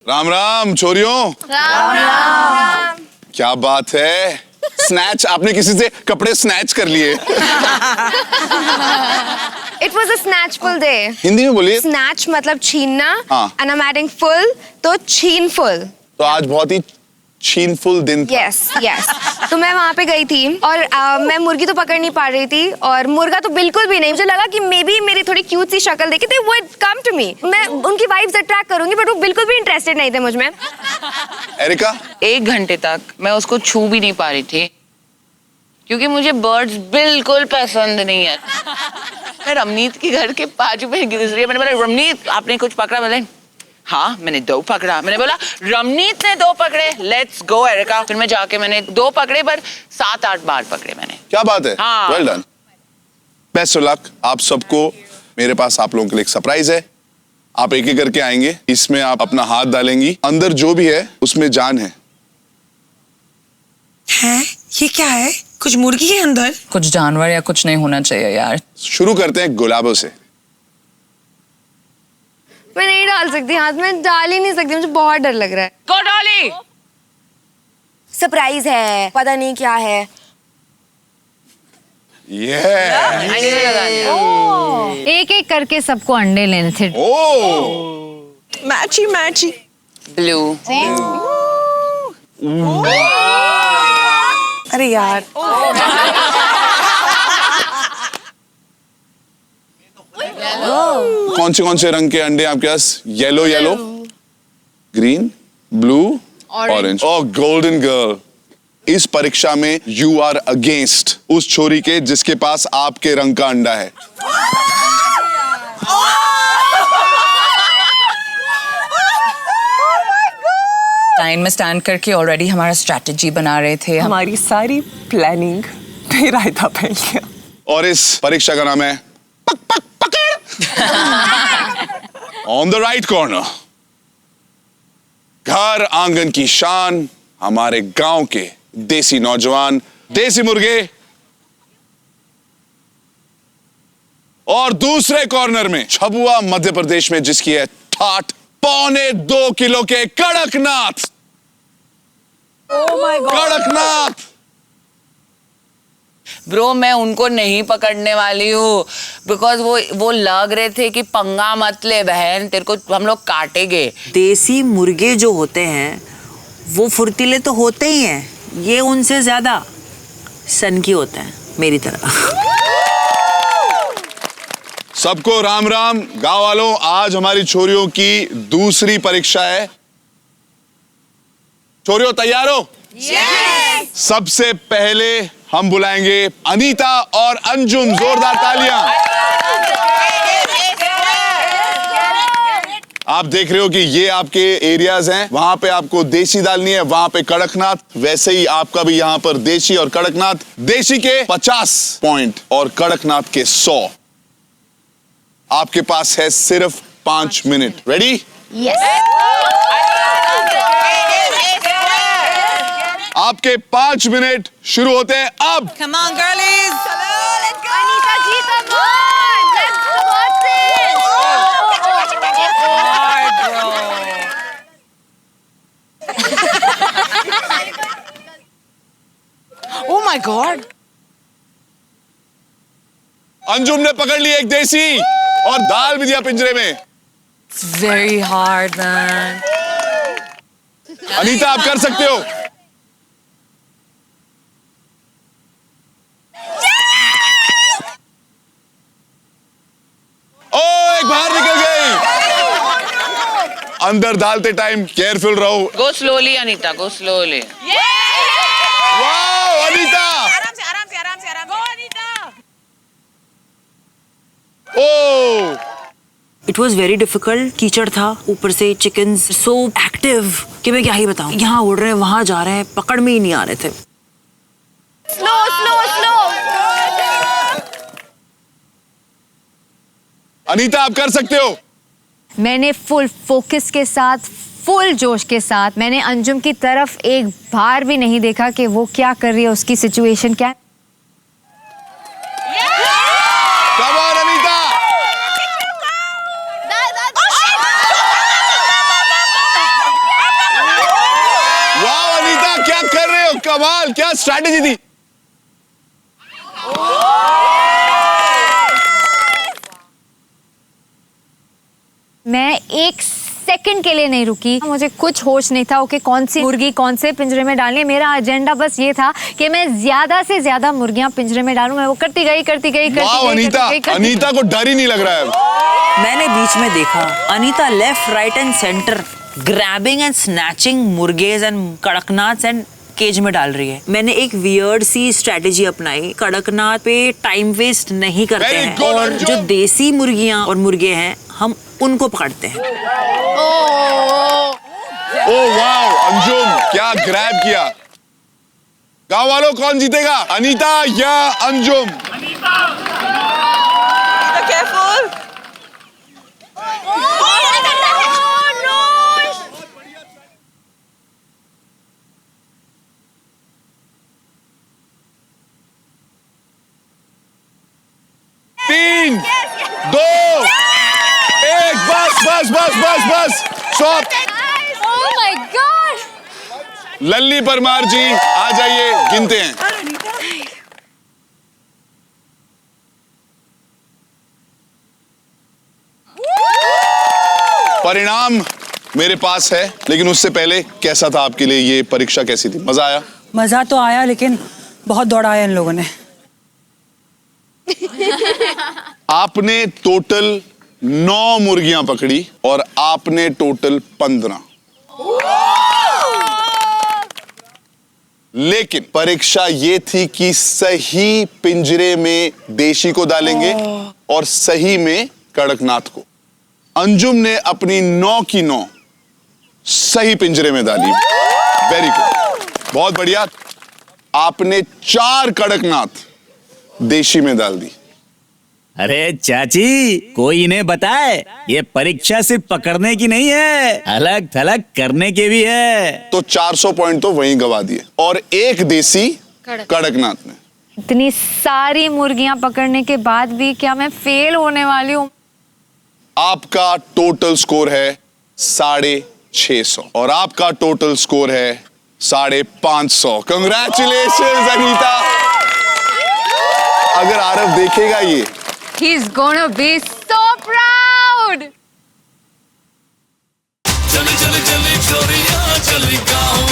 राम राम छोरियों। राम राम। क्या बात है, स्नैच, आपने किसी से कपड़े स्नैच कर लिए। It was a snatchful day. Hindi में बोलिए। Snatch मतलब छीनना, हाँ। and I'm adding full, तो छीनफुल। तो आज बहुत ही छीनफुल दिन था। Yes, yes. तो मैं वहाँ पे गई थी और मैं मुर्गी तो पकड़ नहीं पा रही थी और मुर्गा तो बिल्कुल भी नहीं। मुझे लगा कि मे बी मेरी थोड़ी क्यूट सी शक्ल देखे they would come to me. मैं उनकी वाइब्स अट्रैक्ट करूंगी, बट वो बिल्कुल भी इंटरेस्टेड नहीं थे मुझ में। एरिका? 1 घंटे तक मैं उसको छू भी नहीं पा रही थी क्योंकि मुझे बर्ड्स बिल्कुल पसंद नहीं है। मैं रमनीत के घर के बाजू में घिस रही है। मैंने बोला रमनीत आपने कुछ पकड़ा? बोले हाँ मैंने 2 पकड़ा। मैंने बोला रमनीत ने 2 पकड़े, लेट्स गो एरिका। फिर मैं जाके मैंने 2 पकड़े पर 7-8 बार पकड़े मैंने। क्या बात है, हाँ। Well done, best of luck आप सबको। मेरे पास आप लोगों के लिए एक सरप्राइज है। आप एक एक करके आएंगे, इसमें आप अपना हाथ डालेंगी, अंदर जो भी है उसमें जान है। हैं? ये क्या है? कुछ मुर्गी है अंदर? कुछ जानवर या कुछ नहीं होना चाहिए यार। शुरू करते हैं गुलाबों से। मैं नहीं डाल सकती हाथ में, डाल ही नहीं सकती, मुझे बहुत डर लग रहा है। गो डॉली। सरप्राइज है, पता नहीं क्या है। एक एक करके सबको अंडे लेने थे। मैची मैची। ब्लू। अरे यार। कौन से रंग के अंडे आपके पास? Yellow yellow, green, blue, orange और गोल्डन गर्ल। इस परीक्षा में यू आर अगेंस्ट उस छोरी के जिसके पास आपके रंग का अंडा है। लाइन में स्टैंड करके ऑलरेडी हमारा स्ट्रैटेजी बना रहे थे। हमारी सारी प्लानिंग बेरायता फैल गया। और इस परीक्षा का नाम है पक पक पकड़। ऑन द राइट कॉर्नर, घर आंगन की शान, हमारे गांव के देसी नौजवान, देसी मुर्गे। और दूसरे कॉर्नर में छबुआ मध्य प्रदेश में जिसकी है ठाठ 2.25 किलो के कड़कनाथ। कड़कनाथ। ब्रो मैं उनको नहीं पकड़ने वाली हूँ बिकॉज वो लग रहे थे कि पंगा मत ले बहन, तेरे को हम लोग काटेंगे। देसी मुर्गे जो होते हैं वो फुर्तीले तो होते ही हैं, ये उनसे ज्यादा सनकी होते हैं मेरी तरह। सबको राम राम। गांव वालों, आज हमारी छोरियों की दूसरी परीक्षा है। छोरियों तैयार हो? Yes! सबसे पहले हम बुलाएंगे अनीता और अंजुम। जोरदार तालियां। आप देख रहे हो कि ये आपके एरियाज हैं, वहां पे आपको देसी डालनी है, वहां पे कड़कनाथ। वैसे ही आपका भी यहां पर देसी और कड़कनाथ। देसी के 50 पॉइंट और कड़कनाथ के 100। आपके पास है सिर्फ 5 मिनट। रेडी? Yes! आपके 5 मिनट शुरू होते हैं अब। Come on girlies. Anita ji, come on! Let's watch this! Oh my God. Anjum ने पकड़ ली एक देसी और डाल भी दिया पिंजरे में। It's very hard, man. Anita आप कर सकते हो। ओ एक बाहर निकल गई। अंदर डालते टाइम केयरफुल रहो। Go slowly Anita, go slowly. Wow Anita. आराम से आराम से आराम से आराम से। Go Anita. Oh it was very difficult. कीचड़ था, ऊपर से चिकन्स सो एक्टिव कि मैं क्या ही बताऊं। यहाँ उड़ रहे हैं, वहां जा रहे हैं, पकड़ में ही नहीं आ रहे थे। Slow, slow, slow! अनीता आप कर सकते हो। मैंने फुल फोकस के साथ, फुल जोश के साथ, मैंने अंजुम की तरफ एक बार भी नहीं देखा कि वो क्या कर रही है, उसकी सिचुएशन क्या है। Come on, Anita. क्या कर रहे हो? कमाल, क्या स्ट्रैटेजी थी। मैं एक सेकंड के लिए नहीं रुकी, मुझे कुछ होश नहीं था ओके कौन सी मुर्गी कौन से पिंजरे में डालनी है। मेरा एजेंडा बस ये था कि मैं ज्यादा से ज्यादा मुर्गियां पिंजरे में डालूं। मैं वो करती गई अनीता को डर ही नहीं लग रहा है। मैंने बीच में देखा Anita left right and centre grabbing and snatching मुर्गेज एंड कड़कनाथ एंड केज में डाल रही है। मैंने एक वियर्ड सी स्ट्रेटेजी अपनाई, कड़कनाथ पे टाइम वेस्ट नहीं करते हैं और जो देसी मुर्गियां और मुर्गे हैं हम उनको पकड़ते हैं। ओह वाओ, अंजुम क्या ग्रैब किया। गांव वालों कौन जीतेगा, अनीता या अंजुम? केयरफुल। तीन, दो, एक, बस stop. Oh my god. Lalli Parmar ji आ जाइए, गिनते हैं। परिणाम मेरे पास है, लेकिन उससे पहले कैसा था आपके लिए ये परीक्षा, कैसी थी? मजा आया? मजा तो आया लेकिन बहुत दौड़ाया इन लोगों ने। आपने टोटल 9 मुर्गियां पकड़ी और आपने टोटल 15। लेकिन परीक्षा ये थी कि सही पिंजरे में देशी को डालेंगे और सही में कड़कनाथ को। अंजुम ने अपनी 9 की 9 सही पिंजरे में डाली। वेरी गुड, बहुत बढ़िया। आपने 4 कड़कनाथ देशी में डाल दी। अरे चाची, कोई इन्हें बताए ये परीक्षा सिर्फ पकड़ने की नहीं है, अलग थलग करने की भी है। तो 400 पॉइंट तो वहीं गवा दिए और एक देसी कड़कनाथ ने। इतनी सारी मुर्गियां पकड़ने के बाद भी क्या मैं फेल होने वाली हूँ? आपका टोटल स्कोर है 650 और आपका टोटल स्कोर है 550। कंग्रेचुलेशंस अनीता। अगर आरव देखेगा ये, He's gonna be so proud. चली चली चली छोरिया चली गाँव